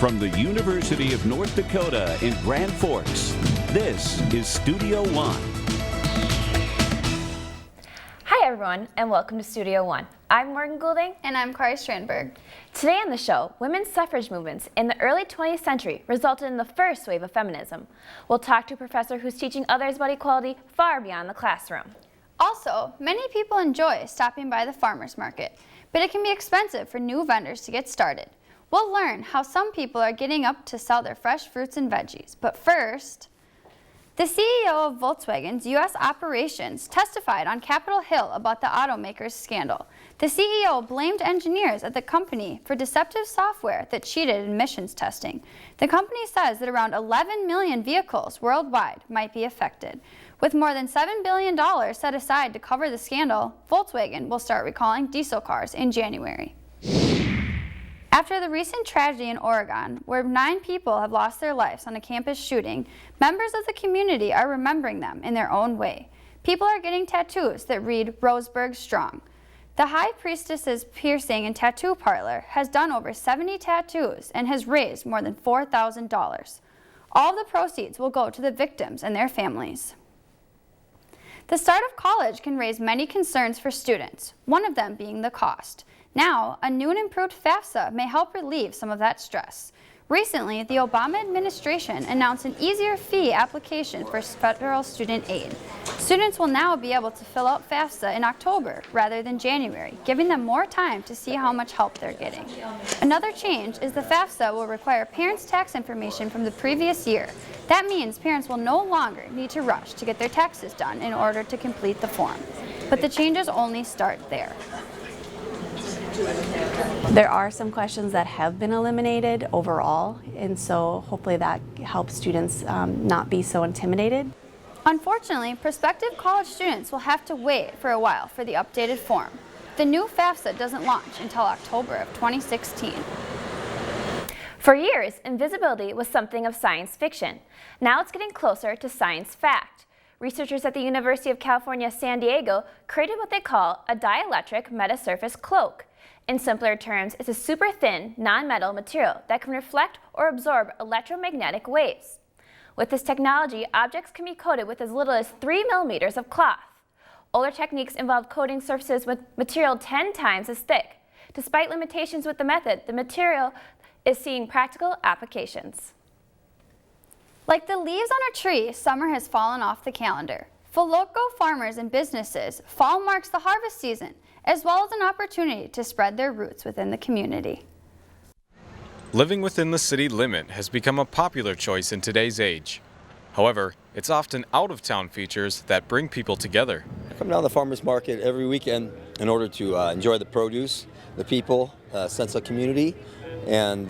From the University of North Dakota in Grand Forks, this is Studio One. Hi everyone, and welcome to Studio One. I'm Morgan Goulding. And I'm Kari Strandberg. Today on the show, women's suffrage movements in the early 20th century resulted in the first wave of feminism. We'll talk to a professor who's teaching others about equality far beyond the classroom. Also, many people enjoy stopping by the farmer's market, but it can be expensive for new vendors to get started. We'll learn how some people are getting up to sell their fresh fruits and veggies. But first, the CEO of Volkswagen's U.S. operations testified on Capitol Hill about the automaker's scandal. The CEO blamed engineers at the company for deceptive software that cheated in emissions testing. The company says that around 11 million vehicles worldwide might be affected. With more than $7 billion set aside to cover the scandal, Volkswagen will start recalling diesel cars in January. After the recent tragedy in Oregon, where 9 people have lost their lives on a campus shooting, members of the community are remembering them in their own way. People are getting tattoos that read Roseburg Strong. The High Priestess's Piercing and Tattoo Parlor has done over 70 tattoos and has raised more than $4,000. All the proceeds will go to the victims and their families. The start of college can raise many concerns for students, one of them being the cost. Now, a new and improved FAFSA may help relieve some of that stress. Recently, the Obama administration announced an easier fee application for federal student aid. Students will now be able to fill out FAFSA in October rather than January, giving them more time to see how much help they're getting. Another change is the FAFSA will require parents' tax information from the previous year. That means parents will no longer need to rush to get their taxes done in order to complete the form. But the changes only start there. There are some questions that have been eliminated overall, and so hopefully that helps students not be so intimidated. Unfortunately, prospective college students will have to wait for a while for the updated form. The new FAFSA doesn't launch until October of 2016. For years, invisibility was something of science fiction. Now it's getting closer to science fact. Researchers at the University of California, San Diego created what they call a dielectric metasurface cloak. In simpler terms, it's a super thin, non-metal material that can reflect or absorb electromagnetic waves. With this technology, objects can be coated with as little as 3 millimeters of cloth. Older techniques involved coating surfaces with material 10 times as thick. Despite limitations with the method, the material is seeing practical applications. Like the leaves on a tree, summer has fallen off the calendar. For local farmers and businesses, fall marks the harvest season, as well as an opportunity to spread their roots within the community. Living within the city limit has become a popular choice in today's age. However, it's often out-of-town features that bring people together. I come down to the farmers market every weekend in order to enjoy the produce, the people, sense of community, and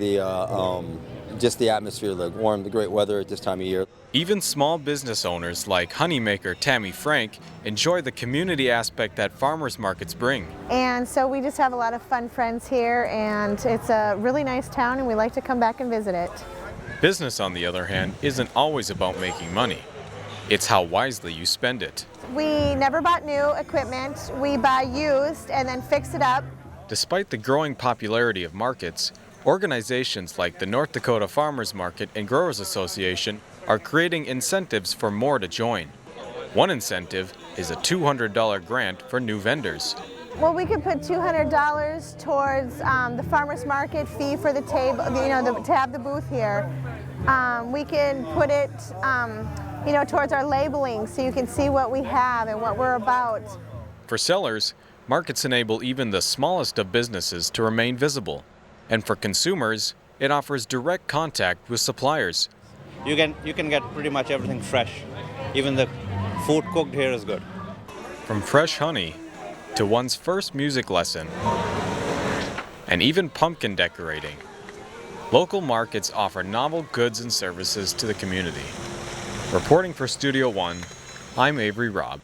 just the atmosphere, the warm, the great weather at this time of year. Even small business owners like honeymaker Tamee Franck enjoy the community aspect that farmers markets bring. And so we just have a lot of fun friends here, and it's a really nice town, and we like to come back and visit it. Business, on the other hand, isn't always about making money. It's how wisely you spend it. We never bought new equipment. We buy used and then fix it up. Despite the growing popularity of markets, organizations like the North Dakota Farmers Market and Growers Association are creating incentives for more to join. One incentive is a $200 grant for new vendors. Well, we could put $200 towards the farmers market fee for the table, to have the booth here. We can put it, towards our labeling so you can see what we have and what we're about. For sellers, markets enable even the smallest of businesses to remain visible. And for consumers, it offers direct contact with suppliers. You can get pretty much everything fresh. Even the food cooked here is good. From fresh honey to one's first music lesson, and even pumpkin decorating, local markets offer novel goods and services to the community. Reporting for Studio One, I'm Avery Robb.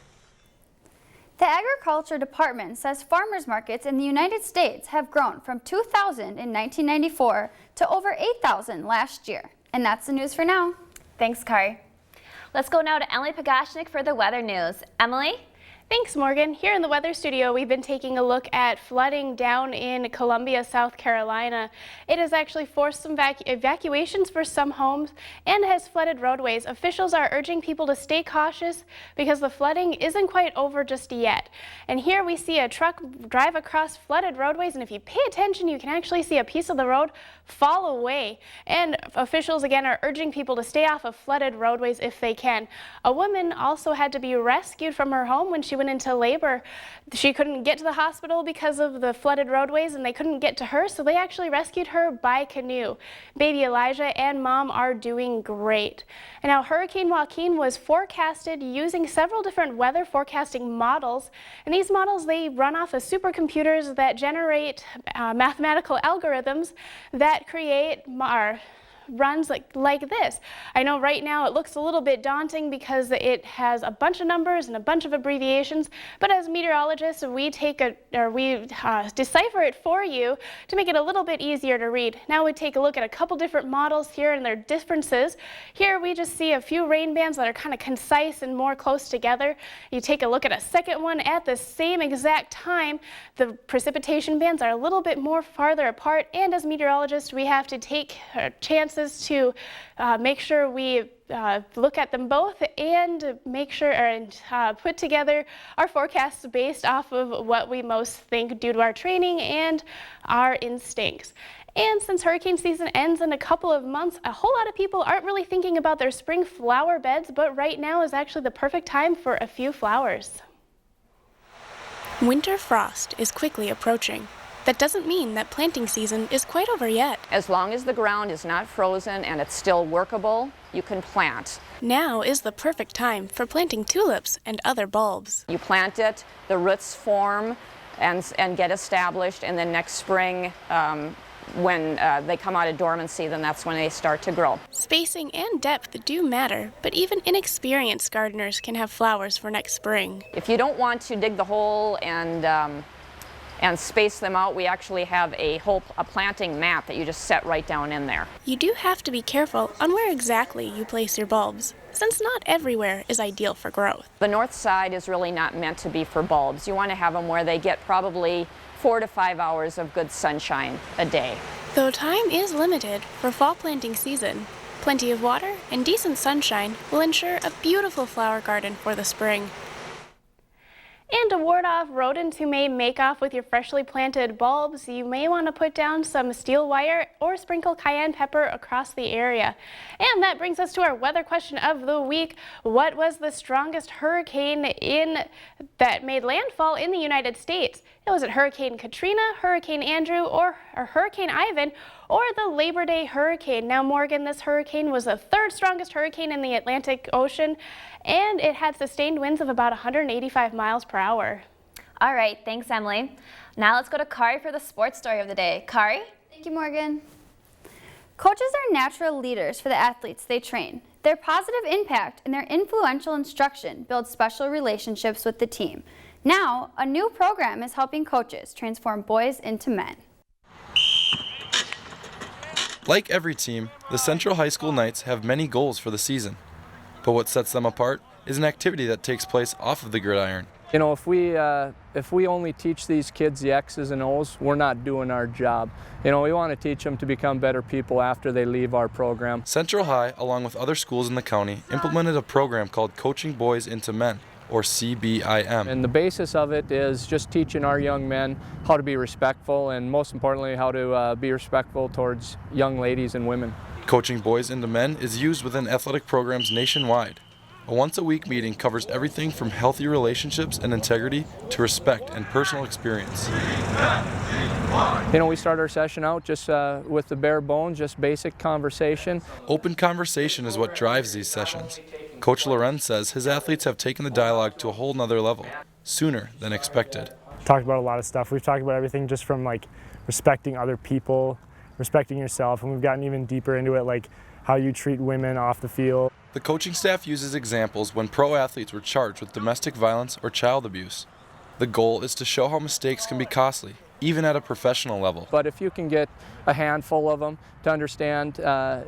The Agriculture Department says farmers markets in the United States have grown from 2,000 in 1994 to over 8,000 last year. And that's the news for now. Thanks, Kari. Let's go now to Emily Pogatshnik for the weather news. Emily? Thanks, Morgan. Here in the weather studio, we've been taking a look at flooding down in Columbia, South Carolina. It has actually forced some evacuations for some homes and has flooded roadways. Officials are urging people to stay cautious because the flooding isn't quite over just yet. And here we see a truck drive across flooded roadways, and if you pay attention, you can actually see a piece of the road fall away. And officials again are urging people to stay off of flooded roadways if they can. A woman also had to be rescued from her home when she went into labor. She couldn't get to the hospital because of the flooded roadways, and they couldn't get to her, so they actually rescued her by canoe. Baby Elijah and mom are doing great. And now Hurricane Joaquin was forecasted using several different weather forecasting models, and these models, they run off of supercomputers that generate mathematical algorithms that create runs like this. I know right now it looks a little bit daunting because it has a bunch of numbers and a bunch of abbreviations, but as meteorologists we decipher it for you to make it a little bit easier to read. Now we take a look at a couple different models here and their differences. Here we just see a few rain bands that are kind of concise and more close together. You take a look at a second one at the same exact time, the precipitation bands are a little bit more farther apart, and as meteorologists we have to take chances to make sure we look at them both and make sure and put together our forecasts based off of what we most think due to our training and our instincts. And since hurricane season ends in a couple of months, a whole lot of people aren't really thinking about their spring flower beds, but right now is actually the perfect time for a few flowers. Winter frost is quickly approaching. That doesn't mean that planting season is quite over yet. As long as the ground is not frozen and it's still workable, you can plant. Now is the perfect time for planting tulips and other bulbs. You plant it, the roots form and get established, and then next spring, when they come out of dormancy, then that's when they start to grow. Spacing and depth do matter, but even inexperienced gardeners can have flowers for next spring. If you don't want to dig the hole and space them out, we actually have a planting mat that you just set right down in there. You do have to be careful on where exactly you place your bulbs, since not everywhere is ideal for growth. The north side is really not meant to be for bulbs. You want to have them where they get probably 4 to 5 hours of good sunshine a day. Though time is limited for fall planting season, plenty of water and decent sunshine will ensure a beautiful flower garden for the spring. And to ward off rodents who may make off with your freshly planted bulbs, you may want to put down some steel wire or sprinkle cayenne pepper across the area. And that brings us to our weather question of the week. What was the strongest hurricane that made landfall in the United States? Was it Hurricane Katrina, Hurricane Andrew, or Hurricane Ivan, or the Labor Day hurricane? Now, Morgan, this hurricane was the third strongest hurricane in the Atlantic Ocean, and it had sustained winds of about 185 miles per hour. All right, thanks, Emily. Now let's go to Kari for the sports story of the day. Kari? Thank you, Morgan. Coaches are natural leaders for the athletes they train. Their positive impact and their influential instruction build special relationships with the team. Now, a new program is helping coaches transform boys into men. Like every team, the Central High School Knights have many goals for the season. But what sets them apart is an activity that takes place off of the gridiron. You know, if we only teach these kids the X's and O's, we're not doing our job. You know, we want to teach them to become better people after they leave our program. Central High, along with other schools in the county, implemented a program called Coaching Boys into Men, or CBIM. And the basis of it is just teaching our young men how to be respectful, and most importantly, how to be respectful towards young ladies and women. Coaching Boys into Men is used within athletic programs nationwide. A once-a-week meeting covers everything from healthy relationships and integrity to respect and personal experience. You know, we start our session out just with the bare bones, just basic conversation. Open conversation is what drives these sessions. Coach Lorenz says his athletes have taken the dialogue to a whole nother level, sooner than expected. Talked about a lot of stuff. We've talked about everything just from like respecting other people, respecting yourself, and we've gotten even deeper into it, like how you treat women off the field. The coaching staff uses examples when pro athletes were charged with domestic violence or child abuse. The goal is to show how mistakes can be costly even at a professional level. But if you can get a handful of them to understand,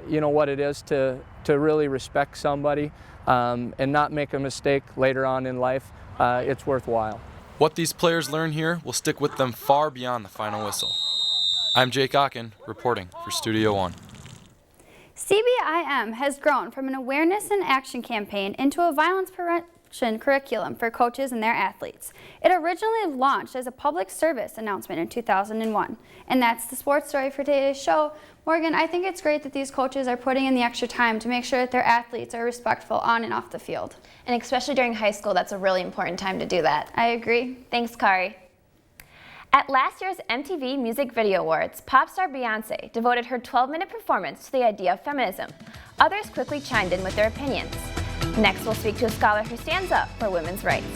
you know, what it is to really respect somebody and not make a mistake later on in life, it's worthwhile. What these players learn here will stick with them far beyond the final whistle. I'm Jake Ocken, reporting for Studio One. CBIM has grown from an awareness and action campaign into a violence prevention curriculum for coaches and their athletes. It originally launched as a public service announcement in 2001. And that's the sports story for today's show. Morgan, I think it's great that these coaches are putting in the extra time to make sure that their athletes are respectful on and off the field. And especially during high school, that's a really important time to do that. I agree. Thanks, Kari. At last year's MTV Music Video Awards, pop star Beyoncé devoted her 12-minute performance to the idea of feminism. Others quickly chimed in with their opinions. Next, we'll speak to a scholar who stands up for women's rights.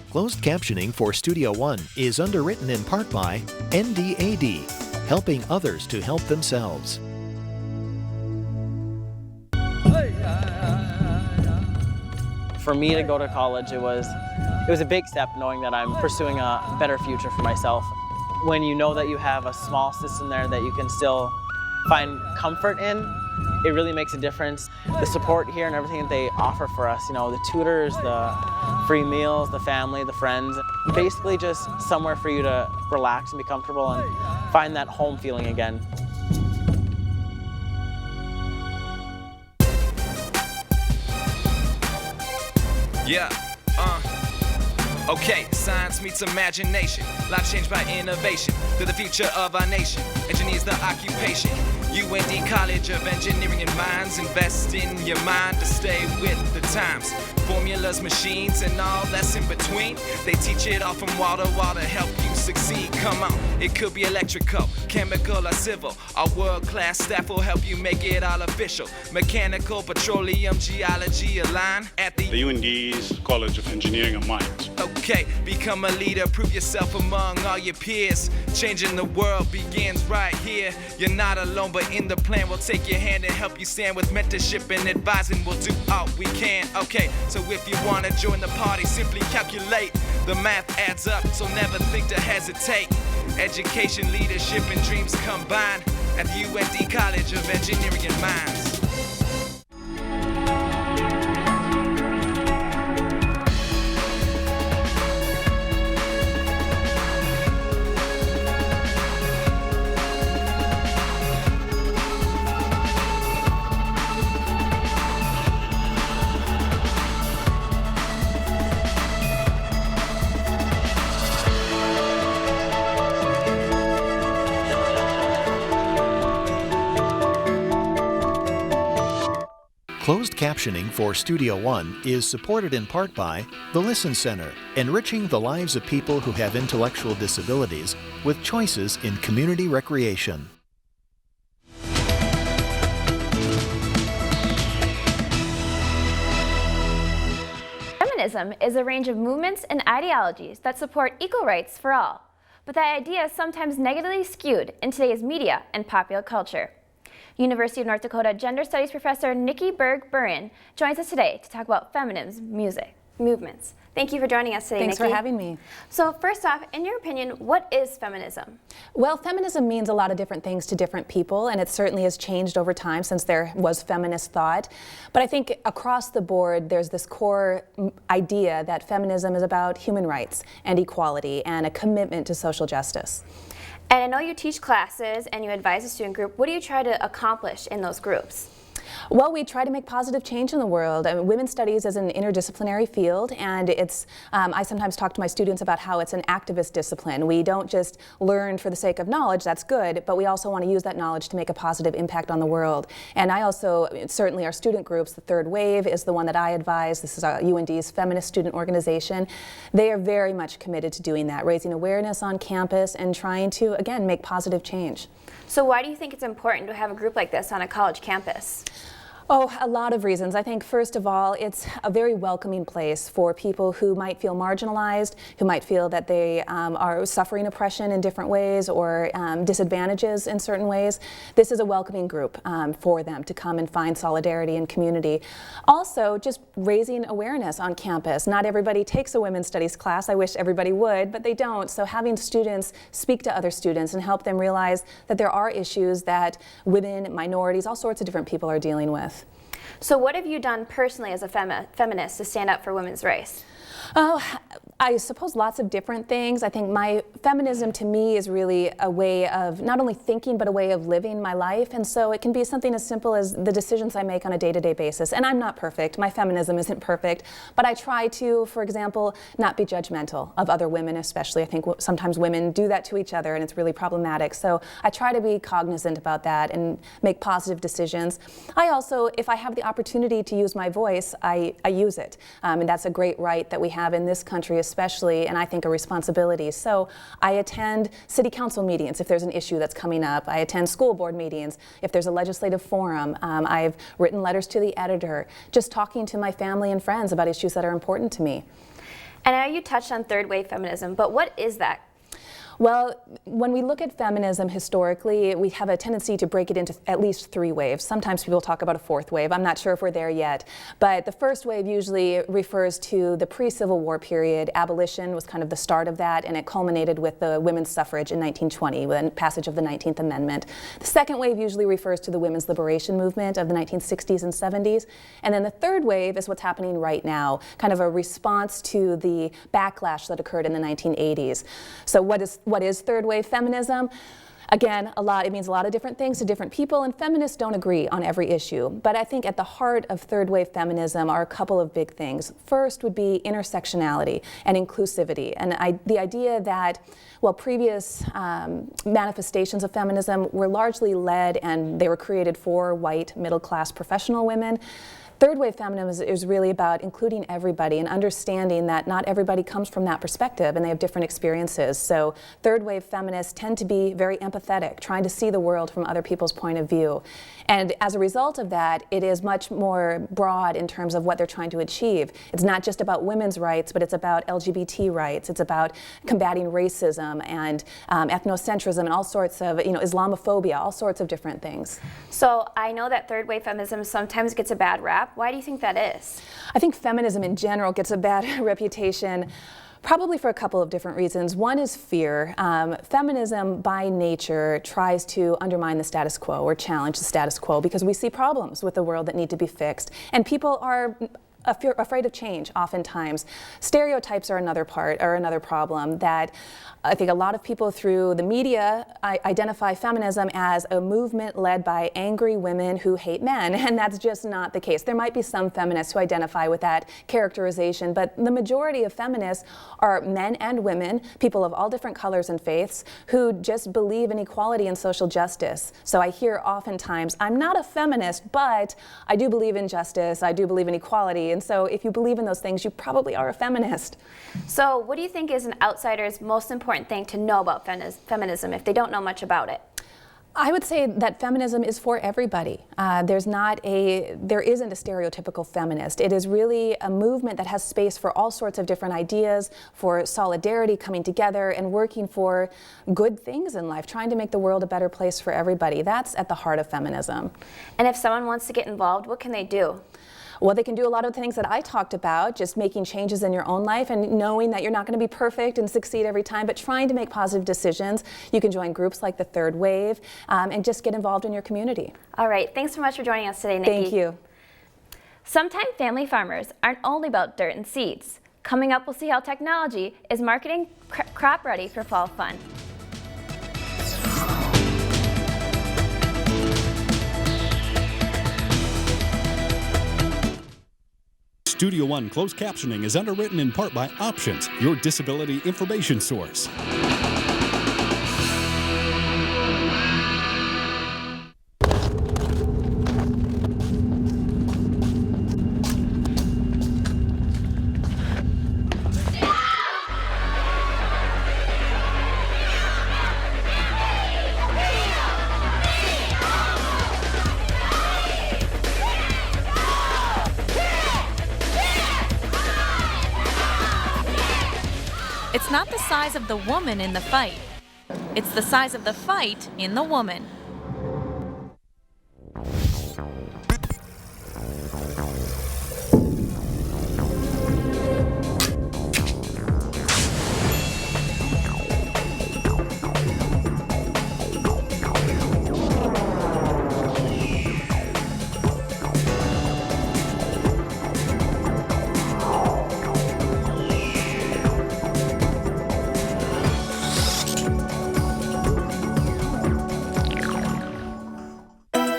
Closed captioning for Studio One is underwritten in part by NDAD, helping others to help themselves. For me to go to college, it was a big step, knowing that I'm pursuing a better future for myself. When you know that you have a small system there that you can still find comfort in, it really makes a difference. The support here and everything that they offer for us, you know, the tutors, the free meals, the family, the friends, basically just somewhere for you to relax and be comfortable and find that home feeling again. Yeah, okay, science meets imagination. Life changed by innovation. Through the future of our nation. Engineers the occupation. UND College of Engineering and Mines. Invest in your mind to stay with the times. Formulas, machines, and all that's in between. They teach it all from wall to wall to help you succeed. Come on, it could be electrical, chemical, or civil. Our world-class staff will help you make it all official. Mechanical, petroleum, geology align at the UND's College of Engineering and Mines. Okay, become a leader, prove yourself among all your peers. Changing the world begins right here. You're not alone, but in the plan, we'll take your hand and help you stand with mentorship and advising. We'll do all we can. Okay, so if you want to join the party, simply calculate. The math adds up, so never think to hesitate. Education, leadership, and dreams combine at the UND College of Engineering and Mines. Closed captioning for Studio One is supported in part by the Listen Center, enriching the lives of people who have intellectual disabilities with choices in community recreation. Feminism is a range of movements and ideologies that support equal rights for all, but that idea is sometimes negatively skewed in today's media and popular culture. University of North Dakota Gender Studies professor Nikki Berg-Burin joins us today to talk about feminism movements. Thank you for joining us today, Thanks Nikki. for having me. So first off, in your opinion, what is feminism? Well, feminism means a lot of different things to different people, and it certainly has changed over time since there was feminist thought. But I think across the board, there's this core idea that feminism is about human rights and equality and a commitment to social justice. And I know you teach classes and you advise a student group. What do you try to accomplish in those groups? Well, we try to make positive change in the world. I mean, women's studies is an interdisciplinary field, and it's, I sometimes talk to my students about how it's an activist discipline. We don't just learn for the sake of knowledge, that's good, but we also want to use that knowledge to make a positive impact on the world. And I also, certainly our student groups, the Third Wave is the one that I advise. This is our UND's feminist student organization. They are very much committed to doing that, raising awareness on campus and trying to, again, make positive change. So why do you think it's important to have a group like this on a college campus? Oh, a lot of reasons. I think first of all, it's a very welcoming place for people who might feel marginalized, who might feel that they are suffering oppression in different ways or disadvantages in certain ways. This is a welcoming group for them to come and find solidarity and community. Also, just raising awareness on campus. Not everybody takes a women's studies class. I wish everybody would, but they don't. So having students speak to other students and help them realize that there are issues that women, minorities, all sorts of different people are dealing with. So what have you done personally as a feminist to stand up for women's rights? Oh, I suppose lots of different things. I think my feminism to me is really a way of not only thinking but a way of living my life, and so it can be something as simple as the decisions I make on a day-to-day basis. And I'm not perfect. My feminism isn't perfect, but I try to, for example, not be judgmental of other women especially. I think sometimes women do that to each other and it's really problematic. So I try to be cognizant about that and make positive decisions. I also, if I have the opportunity to use my voice, I use it. And that's a great right that we have in this country especially, and I think a responsibility. So I attend city council meetings if there's an issue that's coming up. I attend school board meetings if there's a legislative forum. I've written letters to the editor, just talking to my family and friends about issues that are important to me. And I know you touched on third wave feminism, but what is that? Well, when we look at feminism historically, we have a tendency to break it into at least 3 waves. Sometimes people talk about a 4th wave. I'm not sure if we're there yet. But the first wave usually refers to the pre-Civil War period. Abolition was kind of the start of that, and it culminated with the women's suffrage in 1920 with the passage of the 19th Amendment. The second wave usually refers to the women's liberation movement of the 1960s and 70s. And then the third wave is what's happening right now, kind of a response to the backlash that occurred in the 1980s. So what is third wave feminism? Again, it means a lot of different things to different people, and feminists don't agree on every issue. But I think at the heart of third wave feminism are a couple of big things. First would be intersectionality and inclusivity, and the idea that, well, previous manifestations of feminism were largely led and they were created for white, middle-class professional women. Third wave feminism is really about including everybody and understanding that not everybody comes from that perspective and they have different experiences. So third wave feminists tend to be very empathetic, trying to see the world from other people's point of view. And as a result of that, it is much more broad in terms of what they're trying to achieve. It's not just about women's rights, but it's about LGBT rights. It's about combating racism and ethnocentrism and all sorts of, Islamophobia, all sorts of different things. So I know that third wave feminism sometimes gets a bad rap. Why do you think that is? I think feminism in general gets a bad reputation probably for a couple of different reasons. One is fear. Feminism by nature tries to undermine the status quo or challenge the status quo because we see problems with the world that need to be fixed. And people are afraid of change oftentimes. Stereotypes are another problem that I think a lot of people through the media identify feminism as a movement led by angry women who hate men, and that's just not the case. There might be some feminists who identify with that characterization, but the majority of feminists are men and women, people of all different colors and faiths, who just believe in equality and social justice. So I hear oftentimes, I'm not a feminist, but I do believe in justice, I do believe in equality, and so if you believe in those things, you probably are a feminist. So what do you think is an outsider's most important thing to know about feminism if they don't know much about it? I would say that feminism is for everybody. There isn't a stereotypical feminist. It is really a movement that has space for all sorts of different ideas, for solidarity, coming together and working for good things in life, trying to make the world a better place for everybody. That's at the heart of feminism. And if someone wants to get involved, what can they do? Well, they can do a lot of the things that I talked about, just making changes in your own life and knowing that you're not going to be perfect and succeed every time, but trying to make positive decisions. You can join groups like the Third Wave and just get involved in your community. All right. Thanks so much for joining us today, Nikki. Thank you. Sometimes family farmers aren't only about dirt and seeds. Coming up, we'll see how technology is marketing crop ready for fall fun. Studio One closed captioning is underwritten in part by Options, your disability information source. It's not the size of the woman in the fight. It's the size of the fight in the woman.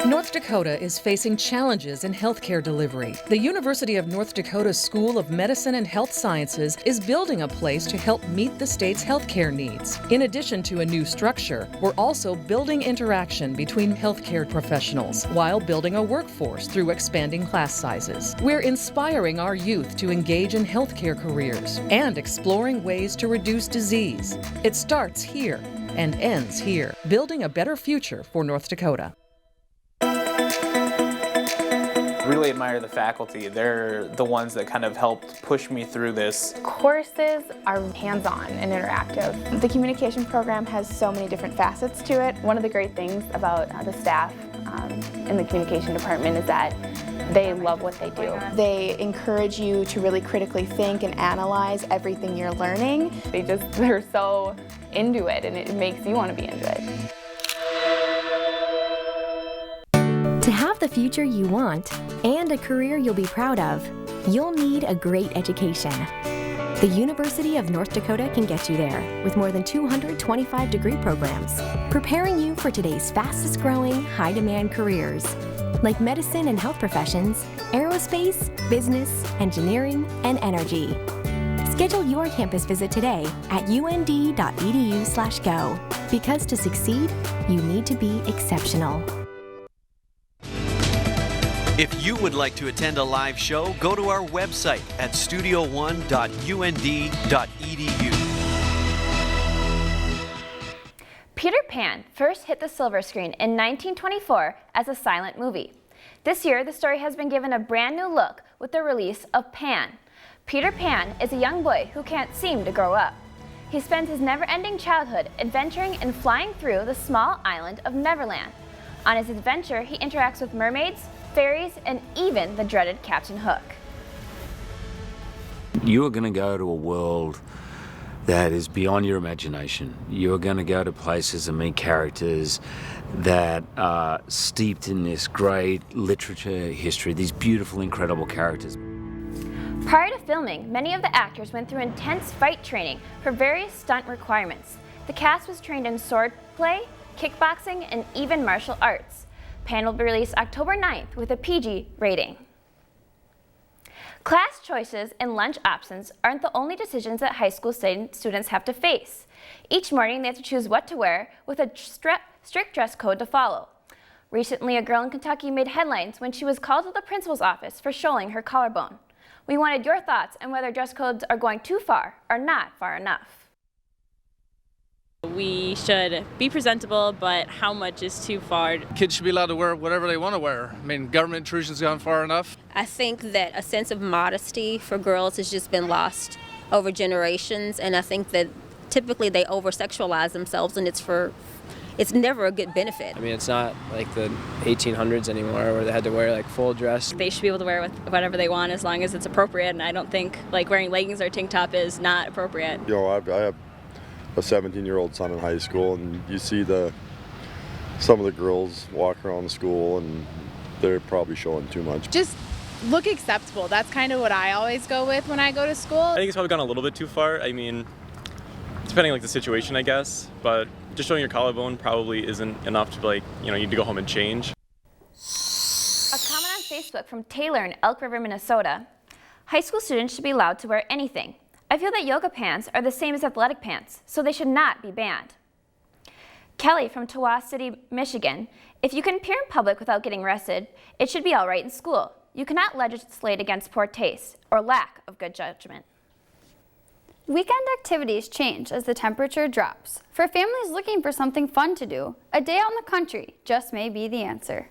North Dakota is facing challenges in healthcare delivery. The University of North Dakota School of Medicine and Health Sciences is building a place to help meet the state's healthcare needs. In addition to a new structure, we're also building interaction between healthcare professionals while building a workforce through expanding class sizes. We're inspiring our youth to engage in healthcare careers and exploring ways to reduce disease. It starts here and ends here, building a better future for North Dakota. Really admire the faculty. They're the ones that kind of helped push me through this. Courses are hands-on and interactive. The communication program has so many different facets to it. One of the great things about the staff in the communication department is that they love what they do. They encourage you to really critically think and analyze everything you're learning. They're so into it, and it makes you want to be into it. To have the future you want and a career you'll be proud of, you'll need a great education. The University of North Dakota can get you there with more than 225 degree programs, preparing you for today's fastest growing, high-demand careers, like medicine and health professions, aerospace, business, engineering, and energy. Schedule your campus visit today at und.edu/go, because to succeed, you need to be exceptional. If you would like to attend a live show, go to our website at studio1.und.edu. Peter Pan first hit the silver screen in 1924 as a silent movie. This year, the story has been given a brand new look with the release of Pan. Peter Pan is a young boy who can't seem to grow up. He spends his never-ending childhood adventuring and flying through the small island of Neverland. On his adventure, he interacts with mermaids, fairies, and even the dreaded Captain Hook. You are going to go to a world that is beyond your imagination. You're going to go to places and meet characters that are steeped in this great literature history, these beautiful, incredible characters. Prior to filming, many of the actors went through intense fight training for various stunt requirements. The cast was trained in swordplay, kickboxing, and even martial arts. Pan will be released October 9th with a PG rating. Class choices and lunch options aren't the only decisions that high school students have to face. Each morning they have to choose what to wear with a strict dress code to follow. Recently, a girl in Kentucky made headlines when she was called to the principal's office for showing her collarbone. We wanted your thoughts on whether dress codes are going too far or not far enough. We should be presentable, but how much is too far? Kids should be allowed to wear whatever they want to wear. I mean, government intrusion's gone far enough. I think that a sense of modesty for girls has just been lost over generations, and I think that typically they over-sexualize themselves, and it's never a good benefit. I mean, it's not like the 1800s anymore where they had to wear like full dress. They should be able to wear whatever they want as long as it's appropriate, and I don't think like wearing leggings or tank top is not appropriate. You know, I have a 17-year-old son in high school, and you see some of the girls walk around the school, and they're probably showing too much. Just look acceptable. That's kind of what I always go with when I go to school. I think it's probably gone a little bit too far. I mean, depending on like the situation, I guess, but just showing your collarbone probably isn't enough to like, you need to go home and change. A comment on Facebook from Taylor in Elk River, Minnesota. High school students should be allowed to wear anything. I feel that yoga pants are the same as athletic pants, so they should not be banned. Kelly from Tawas City, Michigan. If you can appear in public without getting arrested, it should be all right in school. You cannot legislate against poor taste or lack of good judgment. Weekend activities change as the temperature drops. For families looking for something fun to do, a day out in the country just may be the answer.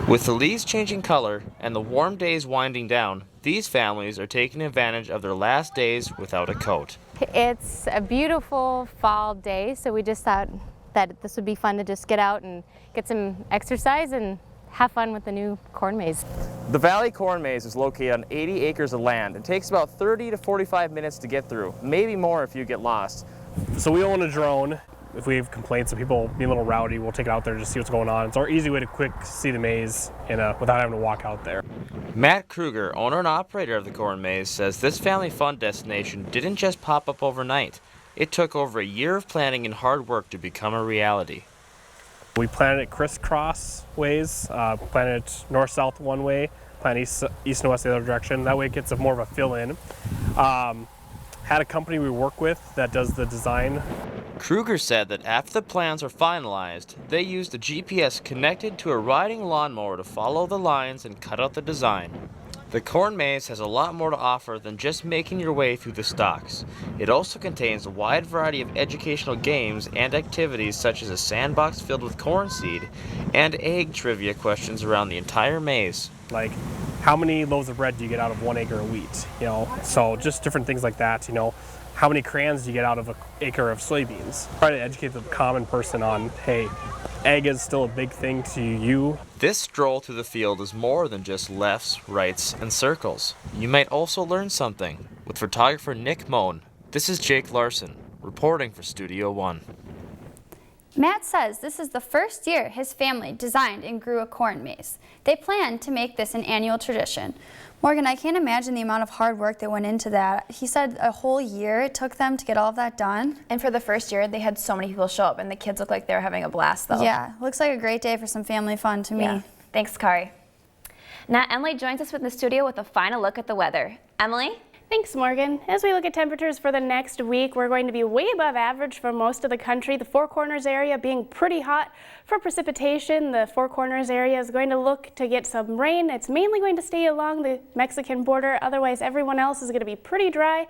With the leaves changing color and the warm days winding down, these families are taking advantage of their last days without a coat. It's a beautiful fall day, so we just thought that this would be fun to just get out and get some exercise and have fun with the new corn maze. The Valley Corn Maze is located on 80 acres of land. It takes about 30 to 45 minutes to get through, maybe more if you get lost. So we own a drone. If we have complaints of people being a little rowdy, we'll take it out there to see what's going on. It's our easy way to quick see the maze without having to walk out there. Matt Kruger, owner and operator of the Corn Maze, says this family fun destination didn't just pop up overnight. It took over a year of planning and hard work to become a reality. We planned it crisscross ways, planned it north-south one way, planned east and west the other direction. That way it gets more of a fill-in. Had a company we work with that does the design. Kruger said that after the plans were finalized, they used a GPS connected to a riding lawnmower to follow the lines and cut out the design. The Corn Maze has a lot more to offer than just making your way through the stalks. It also contains a wide variety of educational games and activities such as a sandbox filled with corn seed and egg trivia questions around the entire maze. Like, how many loaves of bread do you get out of 1 acre of wheat? So just different things like that. How many crayons do you get out of an acre of soybeans? Try to educate the common person on, hey, egg is still a big thing to you. This stroll through the field is more than just lefts, rights, and circles. You might also learn something. With photographer Nick Moan, this is Jake Larson, reporting for Studio One. Matt says this is the first year his family designed and grew a corn maze. They plan to make this an annual tradition. Morgan, I can't imagine the amount of hard work that went into that. He said a whole year it took them to get all of that done. And for the first year, they had so many people show up, and the kids look like they were having a blast, though. Yeah, looks like a great day for some family fun to me. Thanks, Kari. Now, Emily joins us in the studio with a final look at the weather. Emily? Thanks, Morgan. As we look at temperatures for the next week, we're going to be way above average for most of the country. The Four Corners area being pretty hot. For precipitation, the Four Corners area is going to look to get some rain. It's mainly going to stay along the Mexican border. Otherwise, everyone else is going to be pretty dry.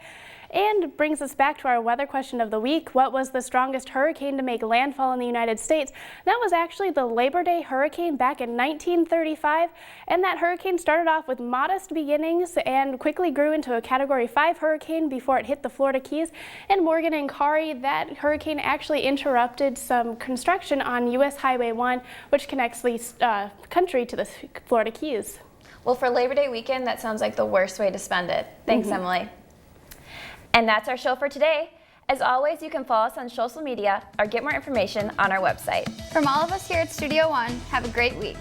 And brings us back to our weather question of the week. What was the strongest hurricane to make landfall in the United States? That was actually the Labor Day hurricane back in 1935. And that hurricane started off with modest beginnings and quickly grew into a Category 5 hurricane before it hit the Florida Keys. And Morgan and Kari, that hurricane actually interrupted some construction on U.S. Highway 1, which connects the country to the Florida Keys. Well, for Labor Day weekend, that sounds like the worst way to spend it. Thanks, Emily. And that's our show for today. As always, you can follow us on social media or get more information on our website. From all of us here at Studio One, have a great week.